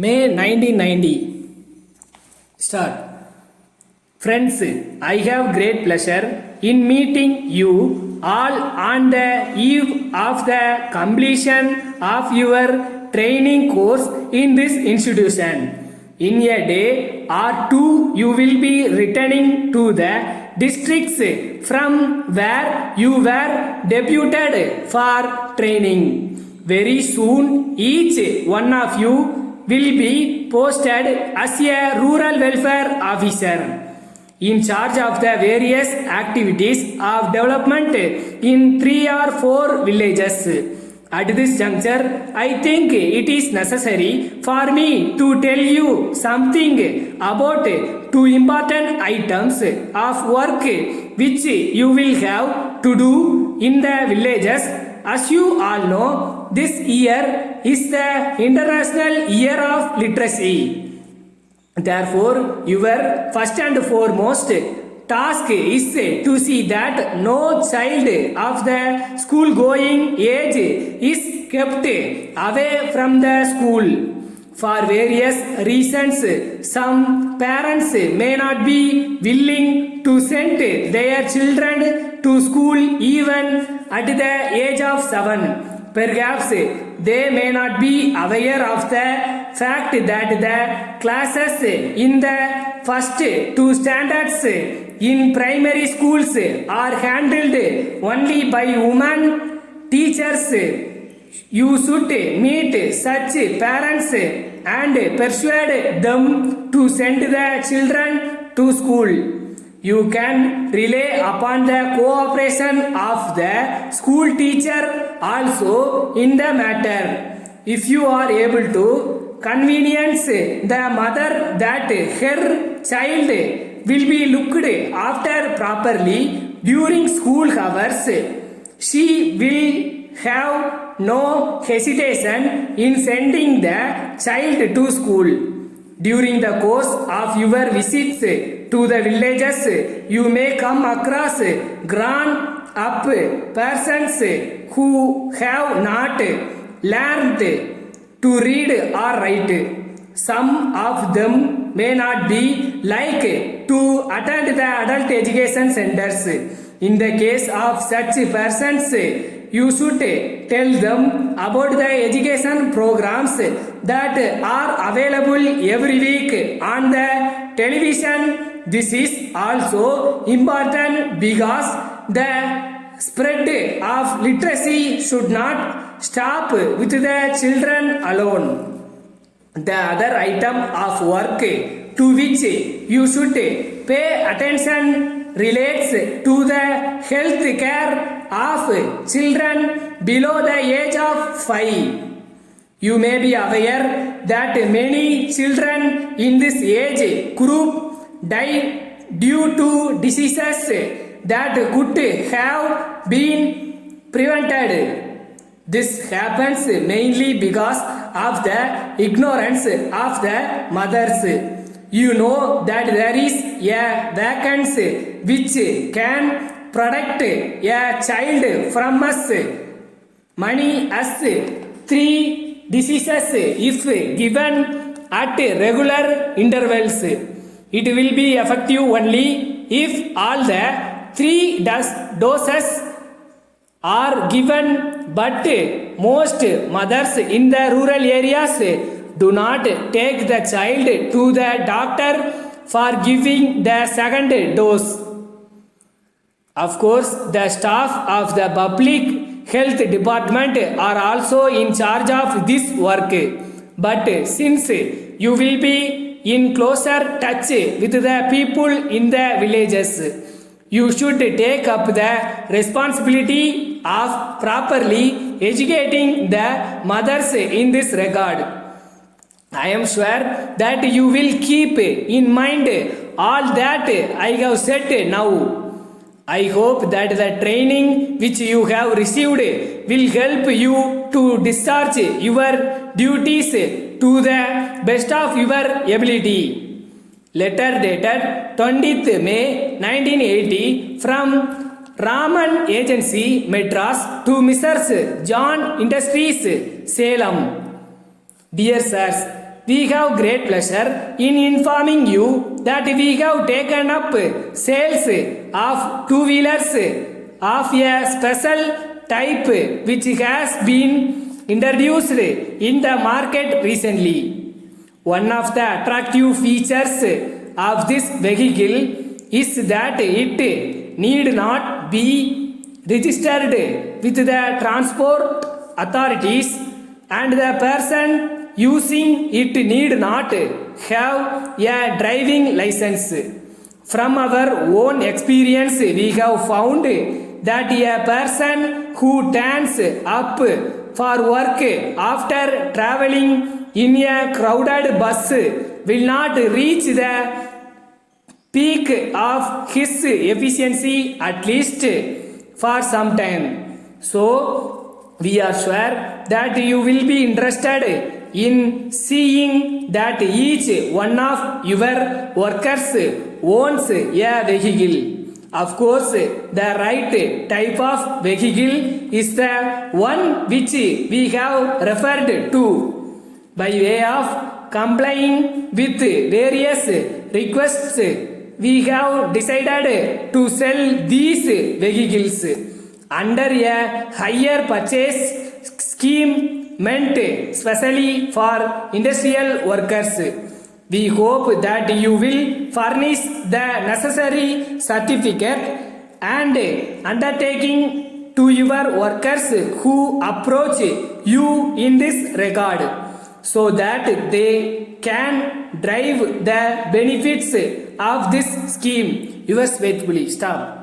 May 1990. Start. Friends, I have great pleasure in meeting you all on the eve of the completion of your training course in this institution. In a day or two, you will be returning to the districts from where you were deputed for training. Very soon, each one of you will be posted as a rural welfare officer in charge of the various activities of development in 3 or 4 villages. At this juncture, I think it is necessary for me to tell you something about 2 important items of work which you will have to do in the villages. As you all know, this year is the International Year of Literacy. Therefore, your first and foremost task is to see that no child of the school going age is kept away from the school. For various reasons, some parents may not be willing to send their children to school even at the age of 7. Perhaps they may not be aware of the fact that the classes in the first 2 standards in primary schools are handled only by women teachers. You should meet such parents and persuade them to send the children to school. You can rely upon the cooperation of the school teacher also in the matter. If you are able to convenience the mother that her child will be looked after properly during school hours, she will have no hesitation in sending the child to school. During the course of your visits to the villages, you may come across grown-up persons who have not learned to read or write. Some of them may not be like to attend the adult education centers. In the case of such persons, you should tell them about the education programs that are available every week on the television. This is also important because the spread of literacy should not stop with the children alone. The other item of work to which you should pay attention relates to the health care of children below the age of 5. You may be aware that many children in this age group die due to diseases that could have been prevented. This happens mainly because of the ignorance of the mothers. You know that there is a vacancy which can protect a child from us many as 3 diseases if given at regular intervals. It will be effective only if all the 3 doses are given, but most mothers in the rural areas do not take the child to the doctor for giving the second dose. Of course, the staff of the public health department are also in charge of this work. But since you will be in closer touch with the people in the villages, you should take up the responsibility of properly educating the mothers in this regard. I am sure that you will keep in mind all that I have said now. I hope that the training which you have received will help you to discharge your duties to the best of your ability. Letter dated 20th May 1980 from Raman Agency, Madras to Messrs. John Industries, Salem. Dear sirs, we have great pleasure in informing you that we have taken up sales of two-wheelers of a special type which has been introduced in the market recently. One of the attractive features of this vehicle is that it need not be registered with the transport authorities and the person using it need not have a driving license. From our own experience, we have found that a person who turns up for work after traveling in a crowded bus will not reach the peak of his efficiency at least for some time. So, we are sure that you will be interested in seeing that each one of your workers owns a vehicle. Of course, the right type of vehicle is the one which we have referred to. By way of complying with various requests, we have decided to sell these vehicles under a higher purchase scheme meant specially for industrial workers. We hope that you will furnish the necessary certificate and undertaking to your workers who approach you in this regard, so that they can drive the benefits of this scheme. Yours faithfully. Stop.